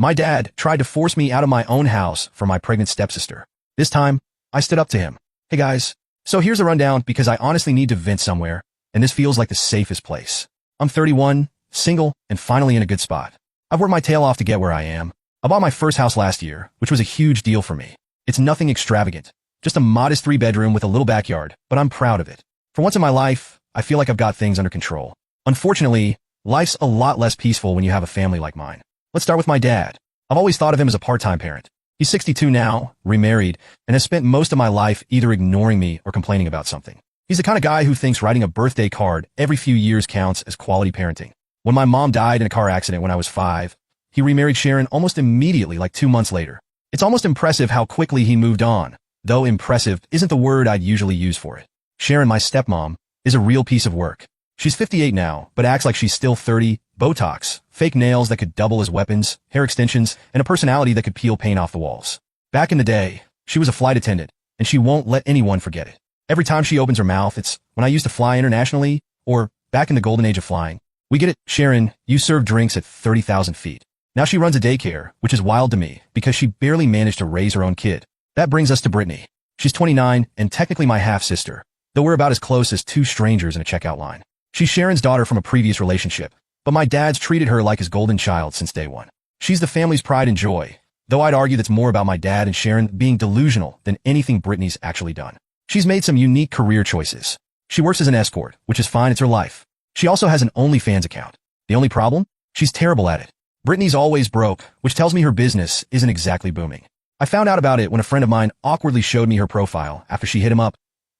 My dad tried to force me out of my own house for my pregnant stepsister. This time, I stood up to him. Hey guys, so here's a rundown because I honestly need to vent somewhere, and this feels like the safest place. I'm 31, single, and finally in a good spot. I've worked my tail off to get where I am. I bought my first house last year, which was a huge deal for me. It's nothing extravagant, just a modest 3-bedroom with a little backyard, but I'm proud of it. For once in my life, I feel like I've got things under control. Unfortunately, life's a lot less peaceful when you have a family like mine. Let's start with my dad. I've always thought of him as a part-time parent. He's 62 now, remarried, and has spent most of my life either ignoring me or complaining about something. He's the kind of guy who thinks writing a birthday card every few years counts as quality parenting. When my mom died in a car accident when I was 5, he remarried Sharon almost immediately, like 2 months later. It's almost impressive how quickly he moved on, though impressive isn't the word I'd usually use for it. Sharon, my stepmom, is a real piece of work. She's 58 now, but acts like she's still 30, Botox, fake nails that could double as weapons, hair extensions, and a personality that could peel paint off the walls. Back in the day, she was a flight attendant, and she won't let anyone forget it. Every time she opens her mouth, it's, when I used to fly internationally, or back in the golden age of flying. We get it, Sharon, you serve drinks at 30,000 feet. Now she runs a daycare, which is wild to me, because she barely managed to raise her own kid. That brings us to Brittany. She's 29, and technically my half-sister, though we're about as close as two strangers in a checkout line. She's Sharon's daughter from a previous relationship, but my dad's treated her like his golden child since day one. She's the family's pride and joy, though I'd argue that's more about my dad and Sharon being delusional than anything Brittany's actually done. She's made some unique career choices. She works as an escort, which is fine, it's her life. She also has an OnlyFans account. The only problem? She's terrible at it. Brittany's always broke, which tells me her business isn't exactly booming. I found out about it when a friend of mine awkwardly showed me her profile after she hit him up,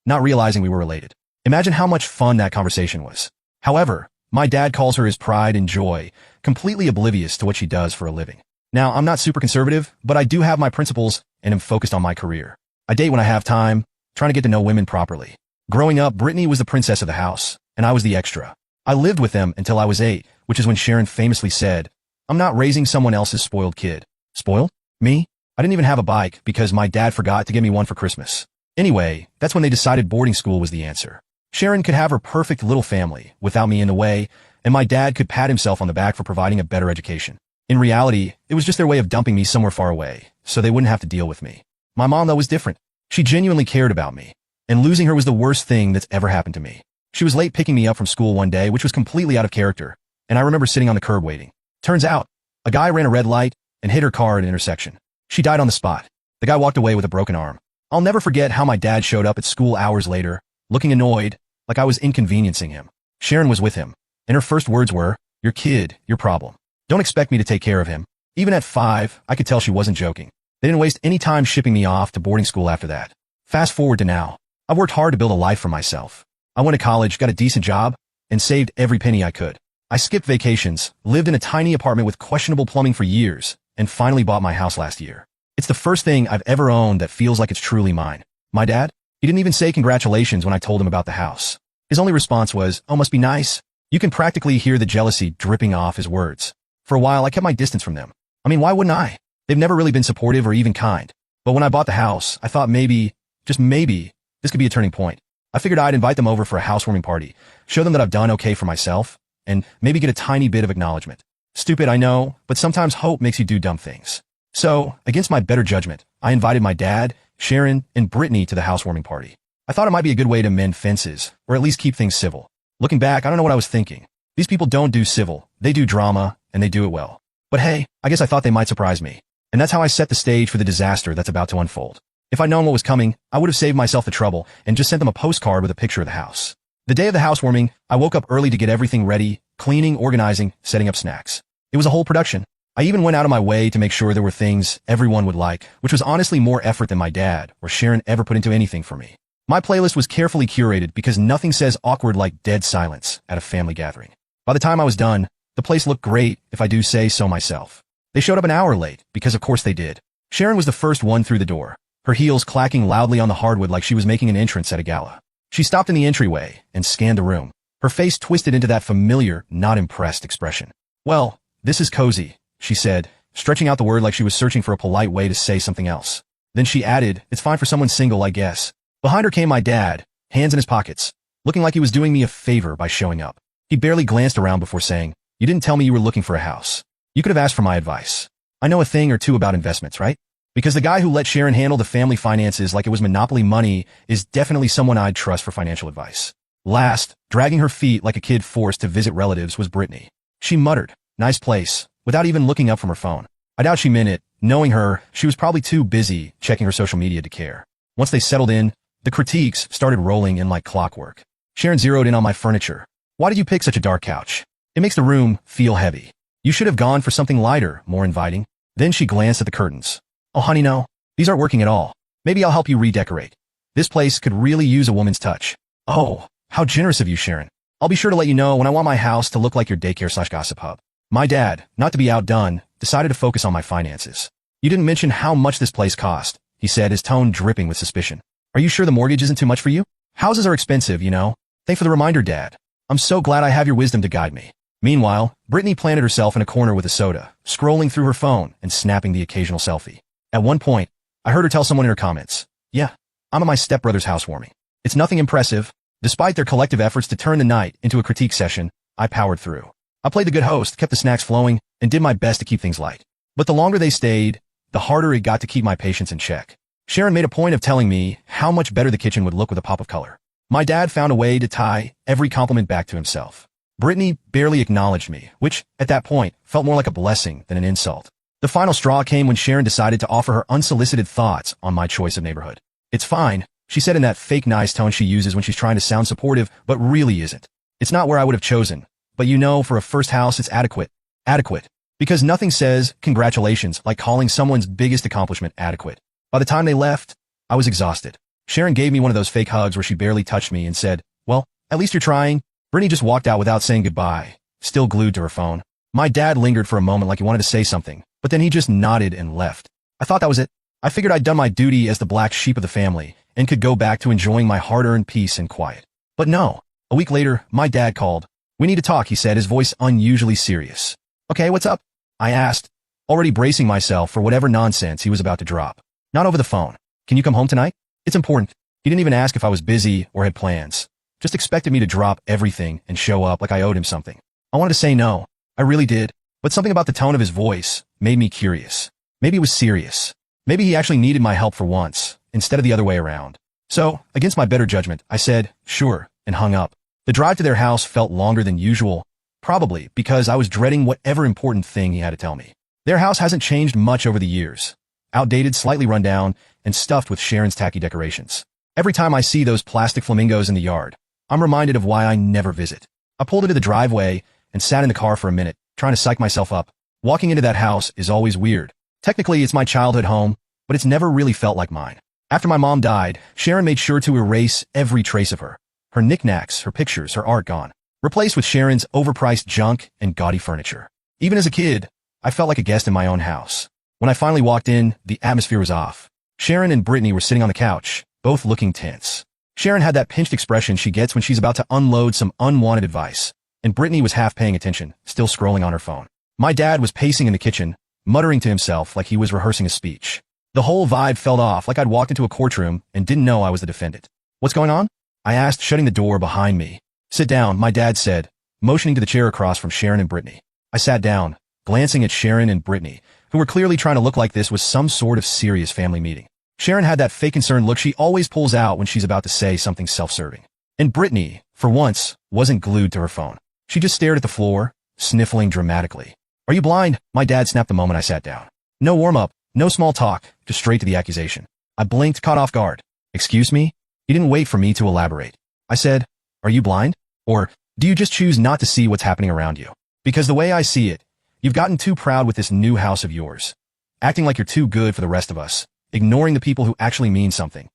not realizing we were related. Imagine how much fun that conversation was. However, my dad calls her his pride and joy, completely oblivious to what she does for a living. Now, I'm not super conservative, but I do have my principles and am focused on my career. I date when I have time, trying to get to know women properly. Growing up, Brittany was the princess of the house, and I was the extra. I lived with them until I was 8, which is when Sharon famously said, "I'm not raising someone else's spoiled kid." Spoiled? Me? I didn't even have a bike because my dad forgot to get me one for Christmas. Anyway, that's when they decided boarding school was the answer. Sharon could have her perfect little family without me in the way, and my dad could pat himself on the back for providing a better education. In reality, it was just their way of dumping me somewhere far away, so they wouldn't have to deal with me. My mom, though, was different. She genuinely cared about me, and losing her was the worst thing that's ever happened to me. She was late picking me up from school one day, which was completely out of character, and I remember sitting on the curb waiting. Turns out, a guy ran a red light and hit her car at an intersection. She died on the spot. The guy walked away with a broken arm. I'll never forget how my dad showed up at school hours later, looking annoyed, like I was inconveniencing him. Sharon was with him, and her first words were, "Your kid, your problem. Don't expect me to take care of him." Even at 5, I could tell she wasn't joking. They didn't waste any time shipping me off to boarding school after that. Fast forward to now. I've worked hard to build a life for myself. I went to college, got a decent job, and saved every penny I could. I skipped vacations, lived in a tiny apartment with questionable plumbing for years, and finally bought my house last year. It's the first thing I've ever owned that feels like it's truly mine. My dad? He didn't even say congratulations when I told him about the house. His only response was, "Oh, must be nice." You can practically hear the jealousy dripping off his words. For a while, I kept my distance from them. I mean, why wouldn't I? They've never really been supportive or even kind. But when I bought the house, I thought maybe, just maybe, this could be a turning point. I figured I'd invite them over for a housewarming party, show them that I've done okay for myself, and maybe get a tiny bit of acknowledgement. Stupid, I know, but sometimes hope makes you do dumb things. So, against my better judgment, I invited my dad, Sharon, and Brittany to the housewarming party. I thought it might be a good way to mend fences, or at least keep things civil. Looking back, I don't know what I was thinking. These people don't do civil, they do drama, and they do it well. But hey, I guess I thought they might surprise me. And that's how I set the stage for the disaster that's about to unfold. If I'd known what was coming, I would have saved myself the trouble and just sent them a postcard with a picture of the house. The day of the housewarming, I woke up early to get everything ready, cleaning, organizing, setting up snacks. It was a whole production. I even went out of my way to make sure there were things everyone would like, which was honestly more effort than my dad or Sharon ever put into anything for me. My playlist was carefully curated because nothing says awkward like dead silence at a family gathering. By the time I was done, the place looked great, if I do say so myself. They showed up an hour late, because of course they did. Sharon was the first one through the door, her heels clacking loudly on the hardwood like she was making an entrance at a gala. She stopped in the entryway and scanned the room, her face twisted into that familiar, not impressed expression. "Well, this is cozy," she said, stretching out the word like she was searching for a polite way to say something else. Then she added, "It's fine for someone single, I guess." Behind her came my dad, hands in his pockets, looking like he was doing me a favor by showing up. He barely glanced around before saying, "You didn't tell me you were looking for a house. You could have asked for my advice." I know a thing or two about investments, right? Because the guy who let Sharon handle the family finances like it was monopoly money is definitely someone I'd trust for financial advice. Last, dragging her feet like a kid forced to visit relatives was Brittany. She muttered, "Nice place," without even looking up from her phone. I doubt she meant it. Knowing her, she was probably too busy checking her social media to care. Once they settled in, the critiques started rolling in like clockwork. Sharon zeroed in on my furniture. "Why did you pick such a dark couch? It makes the room feel heavy. You should have gone for something lighter, more inviting." Then she glanced at the curtains. "Oh honey, no. These aren't working at all. Maybe I'll help you redecorate. This place could really use a woman's touch." "Oh, how generous of you, Sharon. I'll be sure to let you know when I want my house to look like your daycare/gossip hub." My dad, not to be outdone, decided to focus on my finances. "You didn't mention how much this place cost," he said, his tone dripping with suspicion. "Are you sure the mortgage isn't too much for you? Houses are expensive, you know." "Thanks for the reminder, Dad. I'm so glad I have your wisdom to guide me." Meanwhile, Brittany planted herself in a corner with a soda, scrolling through her phone and snapping the occasional selfie. At one point, I heard her tell someone in her comments, "Yeah, I'm at my stepbrother's housewarming. It's nothing impressive." Despite their collective efforts to turn the night into a critique session, I powered through. I played the good host, kept the snacks flowing, and did my best to keep things light. But the longer they stayed, the harder it got to keep my patience in check. Sharon made a point of telling me how much better the kitchen would look with a pop of color. My dad found a way to tie every compliment back to himself. Brittany barely acknowledged me, which, at that point, felt more like a blessing than an insult. The final straw came when Sharon decided to offer her unsolicited thoughts on my choice of neighborhood. "It's fine," she said in that fake nice tone she uses when she's trying to sound supportive, but really isn't. "It's not where I would have chosen, but you know, for a first house, it's adequate." Adequate. Because nothing says congratulations like calling someone's biggest accomplishment adequate. By the time they left, I was exhausted. Sharon gave me one of those fake hugs where she barely touched me and said, "Well, at least you're trying." Brittany just walked out without saying goodbye, still glued to her phone. My dad lingered for a moment like he wanted to say something, but then he just nodded and left. I thought that was it. I figured I'd done my duty as the black sheep of the family and could go back to enjoying my hard-earned peace and quiet. But no. A week later, my dad called. "We need to talk," he said, his voice unusually serious. "Okay, what's up?" I asked, already bracing myself for whatever nonsense he was about to drop. "Not over the phone. Can you come home tonight? It's important." He didn't even ask if I was busy or had plans. Just expected me to drop everything and show up like I owed him something. I wanted to say no. I really did. But something about the tone of his voice made me curious. Maybe it was serious. Maybe he actually needed my help for once, instead of the other way around. So, against my better judgment, I said, "Sure," and hung up. The drive to their house felt longer than usual, probably because I was dreading whatever important thing he had to tell me. Their house hasn't changed much over the years. Outdated, slightly run down, and stuffed with Sharon's tacky decorations. Every time I see those plastic flamingos in the yard, I'm reminded of why I never visit. I pulled into the driveway and sat in the car for a minute, trying to psych myself up. Walking into that house is always weird. Technically, it's my childhood home, but it's never really felt like mine. After my mom died, Sharon made sure to erase every trace of her. Her knickknacks, her pictures, her art gone. Replaced with Sharon's overpriced junk and gaudy furniture. Even as a kid, I felt like a guest in my own house. When I finally walked in, the atmosphere was off. Sharon and Brittany were sitting on the couch, both looking tense. Sharon had that pinched expression she gets when she's about to unload some unwanted advice, and Brittany was half paying attention, still scrolling on her phone. My dad was pacing in the kitchen, muttering to himself like he was rehearsing a speech. The whole vibe felt off, like I'd walked into a courtroom and didn't know I was the defendant. "What's going on?" I asked, shutting the door behind me. "Sit down," my dad said, motioning to the chair across from Sharon and Brittany. I sat down, glancing at Sharon and Brittany, who were clearly trying to look like this was some sort of serious family meeting. Sharon had that fake concerned look she always pulls out when she's about to say something self-serving. And Brittany, for once, wasn't glued to her phone. She just stared at the floor, sniffling dramatically. "Are you blind?" my dad snapped the moment I sat down. No warm-up, no small talk, just straight to the accusation. I blinked, caught off guard. "Excuse me?" He didn't wait for me to elaborate. I said, "Are you blind? Or do you just choose not to see what's happening around you? Because the way I see it, you've gotten too proud with this new house of yours. Acting like you're too good for the rest of us. Ignoring the people who actually mean something."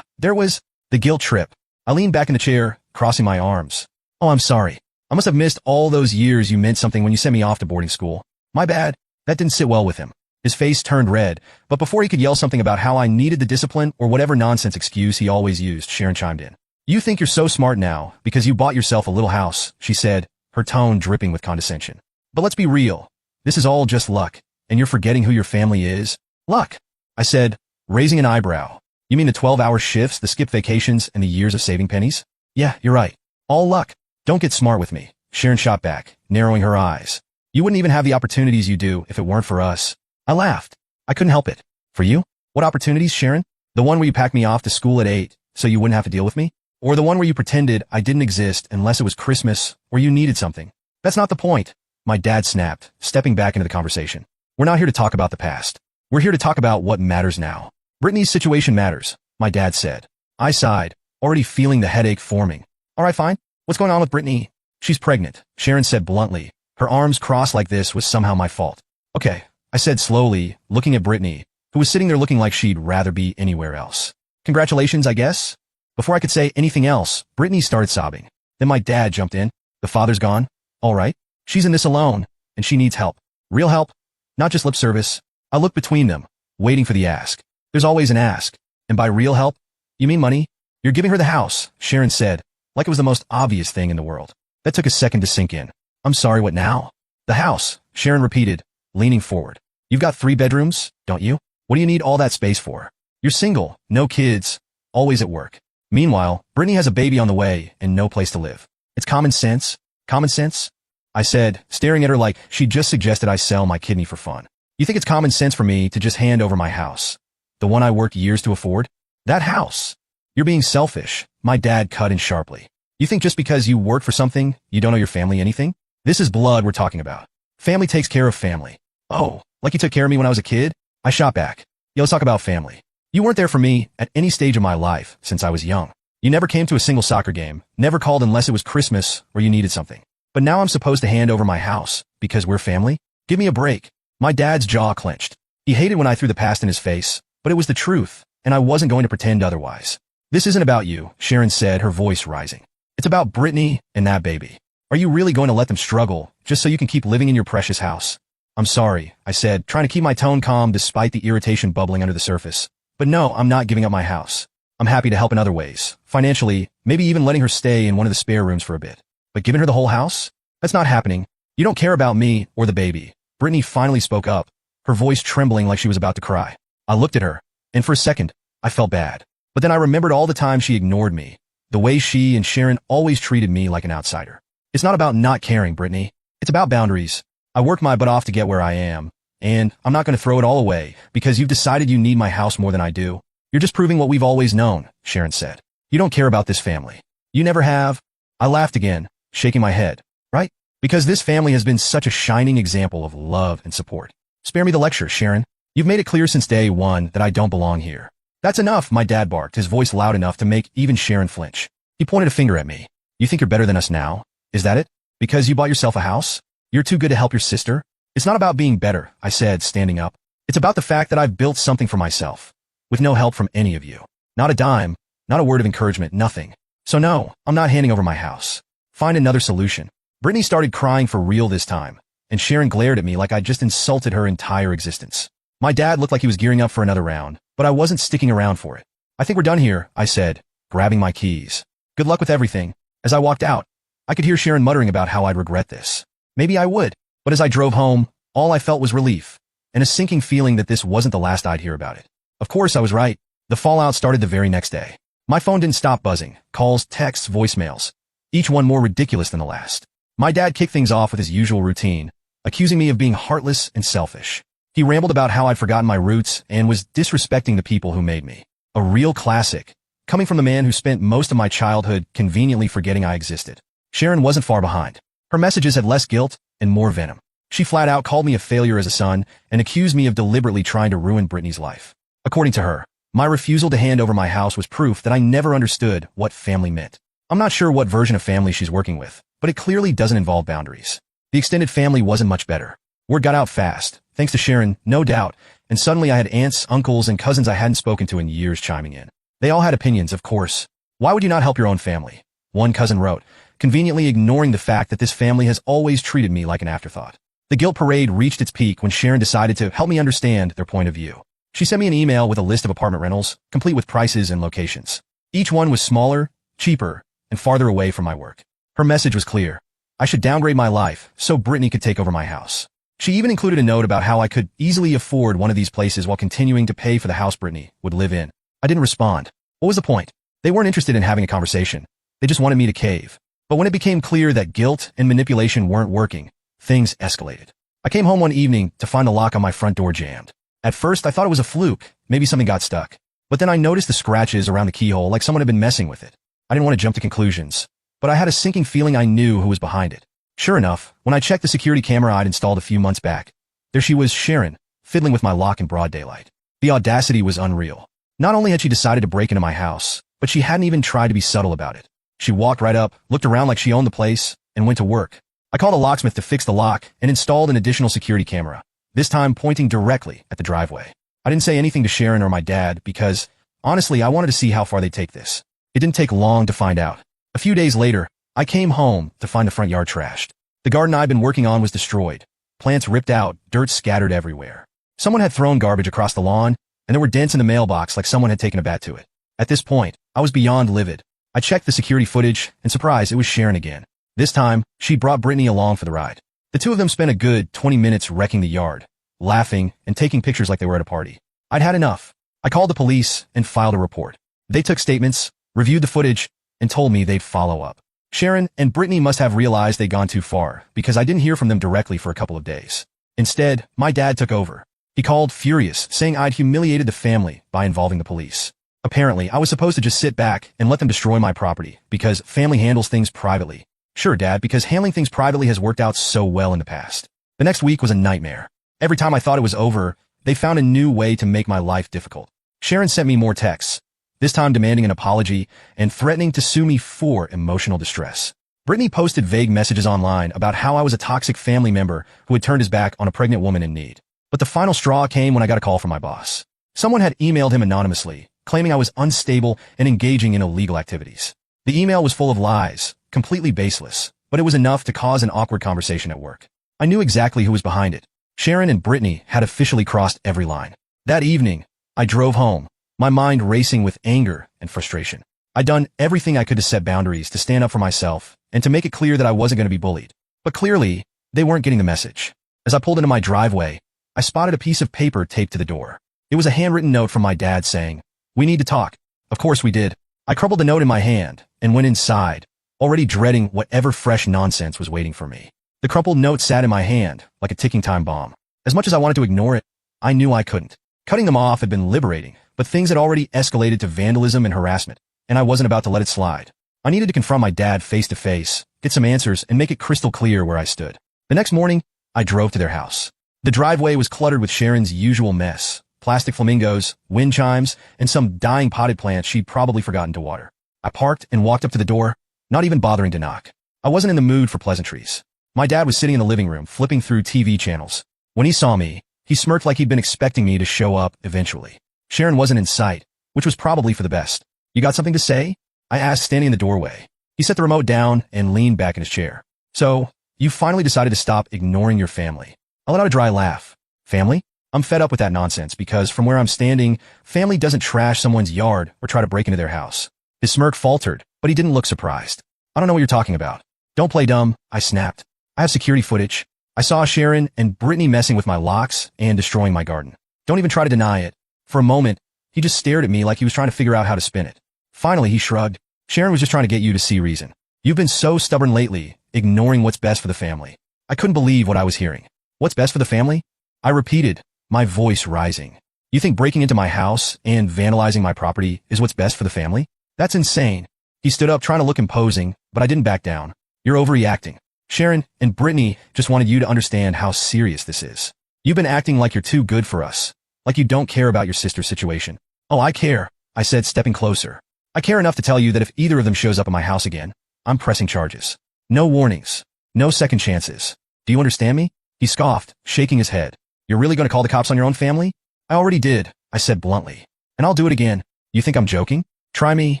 There was the guilt trip. I leaned back in the chair, crossing my arms. "Oh, I'm sorry. I must have missed all those years you meant something when you sent me off to boarding school. My bad." That didn't sit well with him. His face turned red, but before he could yell something about how I needed the discipline or whatever nonsense excuse he always used, Sharon chimed in. "You think you're so smart now because you bought yourself a little house," she said, her tone dripping with condescension. "But let's be real. This is all just luck, and you're forgetting who your family is." "Luck?" I said, raising an eyebrow. "You mean the 12-hour shifts, the skipped vacations, and the years of saving pennies?" "Yeah, you're right. All luck." "Don't get smart with me," Sharon shot back, narrowing her eyes. "You wouldn't even have the opportunities you do if it weren't for us." I laughed. I couldn't help it. For you? What opportunities, Sharon? The one where you packed me off to school at 8 so you wouldn't have to deal with me? Or the one where you pretended I didn't exist unless it was Christmas or you needed something? That's not the point. My dad snapped, stepping back into the conversation. We're not here to talk about the past. We're here to talk about what matters now. Brittany's situation matters, my dad said. I sighed, already feeling the headache forming. All right, fine. What's going on with Brittany? She's pregnant, Sharon said bluntly. Her arms crossed like this was somehow my fault. Okay, I said slowly, looking at Brittany, who was sitting there looking like she'd rather be anywhere else. Congratulations, I guess? Before I could say anything else, Brittany started sobbing. Then my dad jumped in. The father's gone. All right. She's in this alone, and she needs help. Real help, not just lip service. I looked between them, waiting for the ask. There's always an ask. And by real help, you mean money? You're giving her the house, Sharon said, like it was the most obvious thing in the world. That took a second to sink in. I'm sorry, what now? The house, Sharon repeated, leaning forward. You've got 3 bedrooms, don't you? What do you need all that space for? You're single, no kids, always at work. Meanwhile, Brittany has a baby on the way and no place to live. It's common sense. Common sense? I said, staring at her like she'd just suggested I sell my kidney for fun. You think it's common sense for me to just hand over my house? The one I worked years to afford? That house. You're being selfish, my dad cut in sharply. You think just because you work for something, you don't owe your family anything? This is blood we're talking about. Family takes care of family. Oh, like you took care of me when I was a kid? I shot back. Yeah, let's talk about family. You weren't there for me at any stage of my life since I was young. You never came to a single soccer game, never called unless it was Christmas or you needed something. But now I'm supposed to hand over my house because we're family? Give me a break. My dad's jaw clenched. He hated when I threw the past in his face, but it was the truth, and I wasn't going to pretend otherwise. This isn't about you, Sharon said, her voice rising. It's about Brittany and that baby. Are you really going to let them struggle just so you can keep living in your precious house? I'm sorry, I said, trying to keep my tone calm despite the irritation bubbling under the surface. But no, I'm not giving up my house. I'm happy to help in other ways, financially, maybe even letting her stay in one of the spare rooms for a bit. But giving her the whole house? That's not happening. You don't care about me or the baby. Brittany finally spoke up, her voice trembling like she was about to cry. I looked at her, and for a second, I felt bad. But then I remembered all the time she ignored me, the way she and Sharon always treated me like an outsider. It's not about not caring, Brittany. It's about boundaries. I worked my butt off to get where I am, and I'm not going to throw it all away because you've decided you need my house more than I do. You're just proving what we've always known, Sharon said. You don't care about this family. You never have. I laughed again, shaking my head. Right? Because this family has been such a shining example of love and support. Spare me the lecture, Sharon. You've made it clear since day one that I don't belong here. That's enough, my dad barked, his voice loud enough to make even Sharon flinch. He pointed a finger at me. You think you're better than us now? Is that it? Because you bought yourself a house? You're too good to help your sister? It's not about being better, I said, standing up. It's about the fact that I've built something for myself, with no help from any of you. Not a dime, not a word of encouragement, nothing. So no, I'm not handing over my house. Find another solution. Brittany started crying for real this time, and Sharon glared at me like I'd just insulted her entire existence. My dad looked like he was gearing up for another round, but I wasn't sticking around for it. I think we're done here, I said, grabbing my keys. Good luck with everything. As I walked out, I could hear Sharon muttering about how I'd regret this. Maybe I would, but as I drove home, all I felt was relief, and a sinking feeling that this wasn't the last I'd hear about it. Of course I was right. The fallout started the very next day. My phone didn't stop buzzing, calls, texts, voicemails, each one more ridiculous than the last. My dad kicked things off with his usual routine, accusing me of being heartless and selfish. He rambled about how I'd forgotten my roots and was disrespecting the people who made me. A real classic, coming from the man who spent most of my childhood conveniently forgetting I existed. Sharon wasn't far behind. Her messages had less guilt and more venom. She flat out called me a failure as a son and accused me of deliberately trying to ruin Brittany's life. According to her, my refusal to hand over my house was proof that I never understood what family meant. I'm not sure what version of family she's working with, but it clearly doesn't involve boundaries. The extended family wasn't much better. Word got out fast, thanks to Sharon, no doubt, and suddenly I had aunts, uncles, and cousins I hadn't spoken to in years chiming in. They all had opinions, of course. Why would you not help your own family? One cousin wrote, conveniently ignoring the fact that this family has always treated me like an afterthought. The guilt parade reached its peak when Sharon decided to help me understand their point of view. She sent me an email with a list of apartment rentals, complete with prices and locations. Each one was smaller, cheaper, and farther away from my work. Her message was clear. I should downgrade my life so Brittany could take over my house. She even included a note about how I could easily afford one of these places while continuing to pay for the house Brittany would live in. I didn't respond. What was the point? They weren't interested in having a conversation. They just wanted me to cave. But when it became clear that guilt and manipulation weren't working, things escalated. I came home one evening to find the lock on my front door jammed. At first, I thought it was a fluke, maybe something got stuck. But then I noticed the scratches around the keyhole like someone had been messing with it. I didn't want to jump to conclusions, but I had a sinking feeling I knew who was behind it. Sure enough, when I checked the security camera I'd installed a few months back, there she was, Sharon, fiddling with my lock in broad daylight. The audacity was unreal. Not only had she decided to break into my house, but she hadn't even tried to be subtle about it. She walked right up, looked around like she owned the place, and went to work. I called a locksmith to fix the lock and installed an additional security camera, this time pointing directly at the driveway. I didn't say anything to Sharon or my dad because, honestly, I wanted to see how far they'd take this. It didn't take long to find out. A few days later, I came home to find the front yard trashed. The garden I'd been working on was destroyed. Plants ripped out, dirt scattered everywhere. Someone had thrown garbage across the lawn, and there were dents in the mailbox like someone had taken a bat to it. At this point, I was beyond livid. I checked the security footage, and surprised, it was Sharon again. This time, she brought Brittany along for the ride. The two of them spent a good 20 minutes wrecking the yard, laughing and taking pictures like they were at a party. I'd had enough. I called the police and filed a report. They took statements, reviewed the footage, and told me they'd follow up. Sharon and Brittany must have realized they'd gone too far because I didn't hear from them directly for a couple of days. Instead, my dad took over. He called furious, saying I'd humiliated the family by involving the police. Apparently, I was supposed to just sit back and let them destroy my property because family handles things privately. Sure, Dad, because handling things privately has worked out so well in the past. The next week was a nightmare. Every time I thought it was over, they found a new way to make my life difficult. Sharon sent me more texts, this time demanding an apology and threatening to sue me for emotional distress. Brittany posted vague messages online about how I was a toxic family member who had turned his back on a pregnant woman in need. But the final straw came when I got a call from my boss. Someone had emailed him anonymously, claiming I was unstable and engaging in illegal activities. The email was full of lies, completely baseless, but it was enough to cause an awkward conversation at work. I knew exactly who was behind it. Sharon and Brittany had officially crossed every line. That evening, I drove home, my mind racing with anger and frustration. I'd done everything I could to set boundaries, to stand up for myself, and to make it clear that I wasn't going to be bullied. But clearly, they weren't getting the message. As I pulled into my driveway, I spotted a piece of paper taped to the door. It was a handwritten note from my dad saying, "We need to talk." Of course we did. I crumpled the note in my hand and went inside, already dreading whatever fresh nonsense was waiting for me. The crumpled note sat in my hand like a ticking time bomb. As much as I wanted to ignore it, I knew I couldn't. Cutting them off had been liberating, but things had already escalated to vandalism and harassment, and I wasn't about to let it slide. I needed to confront my dad face to face, get some answers, and make it crystal clear where I stood. The next morning, I drove to their house. The driveway was cluttered with Sharon's usual mess: plastic flamingos, wind chimes, and some dying potted plants she'd probably forgotten to water. I parked and walked up to the door, not even bothering to knock. I wasn't in the mood for pleasantries. My dad was sitting in the living room, flipping through TV channels. When he saw me, he smirked like he'd been expecting me to show up eventually. Sharon wasn't in sight, which was probably for the best. "You got something to say?" I asked, standing in the doorway. He set the remote down and leaned back in his chair. "So, you finally decided to stop ignoring your family." I let out a dry laugh. "Family? I'm fed up with that nonsense because from where I'm standing, family doesn't trash someone's yard or try to break into their house." His smirk faltered, but he didn't look surprised. "I don't know what you're talking about." "Don't play dumb," I snapped. "I have security footage. I saw Sharon and Brittany messing with my locks and destroying my garden. Don't even try to deny it." For a moment, he just stared at me like he was trying to figure out how to spin it. Finally, he shrugged. "Sharon was just trying to get you to see reason. You've been so stubborn lately, ignoring what's best for the family." I couldn't believe what I was hearing. "What's best for the family?" I repeated, my voice rising. "You think breaking into my house and vandalizing my property is what's best for the family? That's insane." He stood up, trying to look imposing, but I didn't back down. "You're overreacting. Sharon and Brittany just wanted you to understand how serious this is. You've been acting like you're too good for us, like you don't care about your sister's situation." "Oh, I care," I said, stepping closer. "I care enough to tell you that if either of them shows up at my house again, I'm pressing charges. No warnings. No second chances. Do you understand me?" He scoffed, shaking his head. "You're really going to call the cops on your own family?" "I already did," I said bluntly. "And I'll do it again. You think I'm joking? Try me."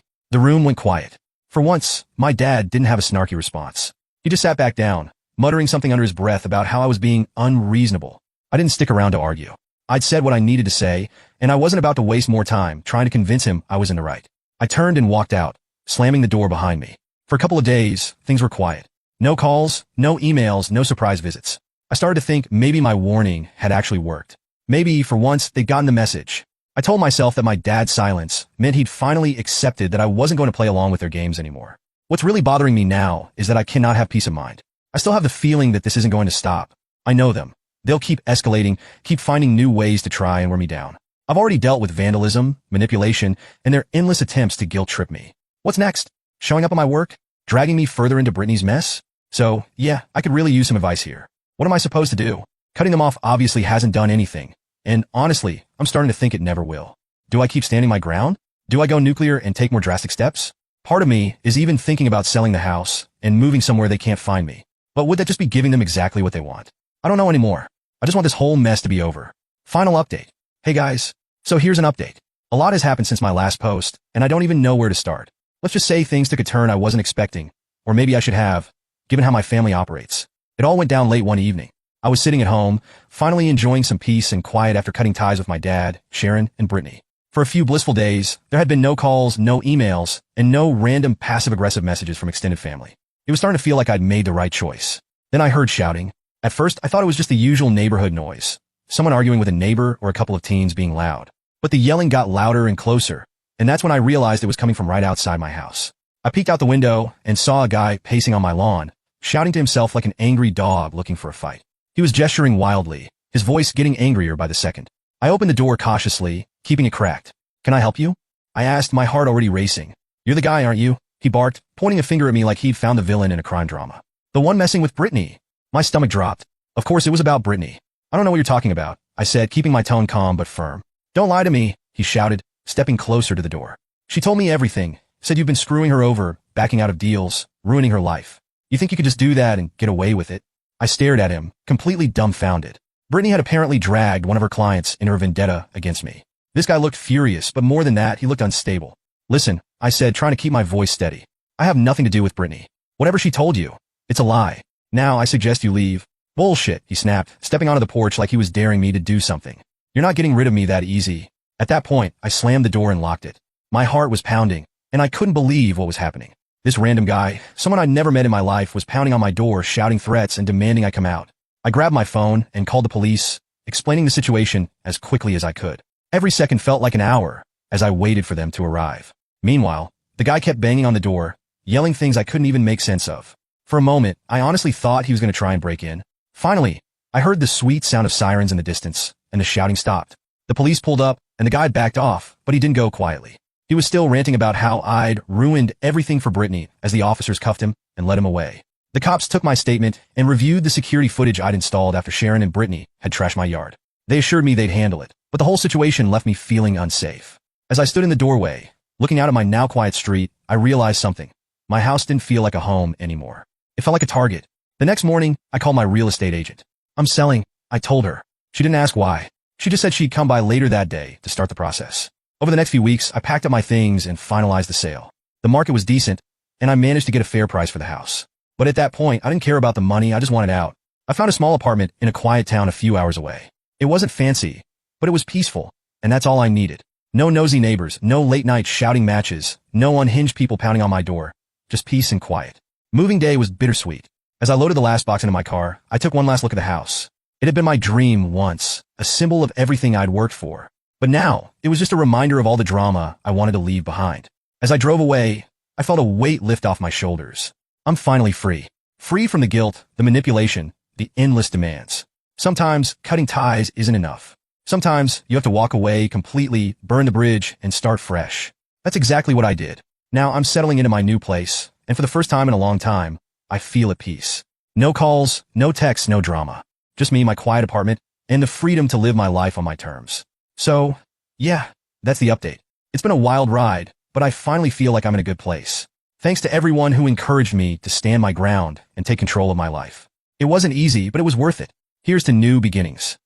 The room went quiet. For once, my dad didn't have a snarky response. He just sat back down, muttering something under his breath about how I was being unreasonable. I didn't stick around to argue. I'd said what I needed to say, and I wasn't about to waste more time trying to convince him I was in the right. I turned and walked out, slamming the door behind me. For a couple of days, things were quiet. No calls, no emails, no surprise visits. I started to think maybe my warning had actually worked. Maybe, for once, they'd gotten the message. I told myself that my dad's silence meant he'd finally accepted that I wasn't going to play along with their games anymore. What's really bothering me now is that I cannot have peace of mind. I still have the feeling that this isn't going to stop. I know them. They'll keep escalating, keep finding new ways to try and wear me down. I've already dealt with vandalism, manipulation, and their endless attempts to guilt trip me. What's next? Showing up at my work? Dragging me further into Brittany's mess? So, yeah, I could really use some advice here. What am I supposed to do? Cutting them off obviously hasn't done anything. And honestly, I'm starting to think it never will. Do I keep standing my ground? Do I go nuclear and take more drastic steps? Part of me is even thinking about selling the house and moving somewhere they can't find me. But would that just be giving them exactly what they want? I don't know anymore. I just want this whole mess to be over. Final update. Hey guys. So here's an update. A lot has happened since my last post, and I don't even know where to start. Let's just say things took a turn I wasn't expecting, or maybe I should have, given how my family operates. It all went down late one evening. I was sitting at home, finally enjoying some peace and quiet after cutting ties with my dad, Sharon, and Brittany. For a few blissful days, there had been no calls, no emails, and no random passive-aggressive messages from extended family. It was starting to feel like I'd made the right choice. Then I heard shouting. At first, I thought it was just the usual neighborhood noise, someone arguing with a neighbor or a couple of teens being loud. But the yelling got louder and closer, and that's when I realized it was coming from right outside my house. I peeked out the window and saw a guy pacing on my lawn, shouting to himself like an angry dog looking for a fight. He was gesturing wildly, his voice getting angrier by the second. I opened the door cautiously, keeping it cracked. "Can I help you?" I asked, my heart already racing. "You're the guy, aren't you?" He barked, pointing a finger at me like he'd found the villain in a crime drama. "The one messing with Brittany." My stomach dropped. Of course it was about Brittany. "I don't know what you're talking about," I said, keeping my tone calm but firm. "Don't lie to me," he shouted, stepping closer to the door. "She told me everything, said you've been screwing her over, backing out of deals, ruining her life. You think you could just do that and get away with it?" I stared at him, completely dumbfounded. Brittany had apparently dragged one of her clients in her vendetta against me. This guy looked furious, but more than that, he looked unstable. "Listen," I said, trying to keep my voice steady. "I have nothing to do with Brittany. Whatever she told you, it's a lie. Now I suggest you leave." "Bullshit," he snapped, stepping onto the porch like he was daring me to do something. "You're not getting rid of me that easy." At that point, I slammed the door and locked it. My heart was pounding, and I couldn't believe what was happening. This random guy, someone I'd never met in my life, was pounding on my door, shouting threats and demanding I come out. I grabbed my phone and called the police, explaining the situation as quickly as I could. Every second felt like an hour as I waited for them to arrive. Meanwhile, the guy kept banging on the door, yelling things I couldn't even make sense of. For a moment, I honestly thought he was going to try and break in. Finally, I heard the sweet sound of sirens in the distance, and the shouting stopped. The police pulled up, and the guy backed off, but he didn't go quietly. He was still ranting about how I'd ruined everything for Brittany as the officers cuffed him and led him away. The cops took my statement and reviewed the security footage I'd installed after Sharon and Brittany had trashed my yard. They assured me they'd handle it, but the whole situation left me feeling unsafe. As I stood in the doorway, looking out at my now quiet street, I realized something. My house didn't feel like a home anymore. It felt like a target. The next morning, I called my real estate agent. "I'm selling," I told her. She didn't ask why. She just said she'd come by later that day to start the process. Over the next few weeks, I packed up my things and finalized the sale. The market was decent, and I managed to get a fair price for the house. But at that point, I didn't care about the money, I just wanted out. I found a small apartment in a quiet town a few hours away. It wasn't fancy, but it was peaceful, and that's all I needed. No nosy neighbors, no late-night shouting matches, no unhinged people pounding on my door, just peace and quiet. Moving day was bittersweet. As I loaded the last box into my car, I took one last look at the house. It had been my dream once, a symbol of everything I'd worked for. But now, it was just a reminder of all the drama I wanted to leave behind. As I drove away, I felt a weight lift off my shoulders. I'm finally free. Free from the guilt, the manipulation, the endless demands. Sometimes, cutting ties isn't enough. Sometimes, you have to walk away completely, burn the bridge, and start fresh. That's exactly what I did. Now, I'm settling into my new place, and for the first time in a long time, I feel at peace. No calls, no texts, no drama. Just me, my quiet apartment, and the freedom to live my life on my terms. So, yeah, that's the update. It's been a wild ride, but I finally feel like I'm in a good place. Thanks to everyone who encouraged me to stand my ground and take control of my life. It wasn't easy, but it was worth it. Here's to new beginnings.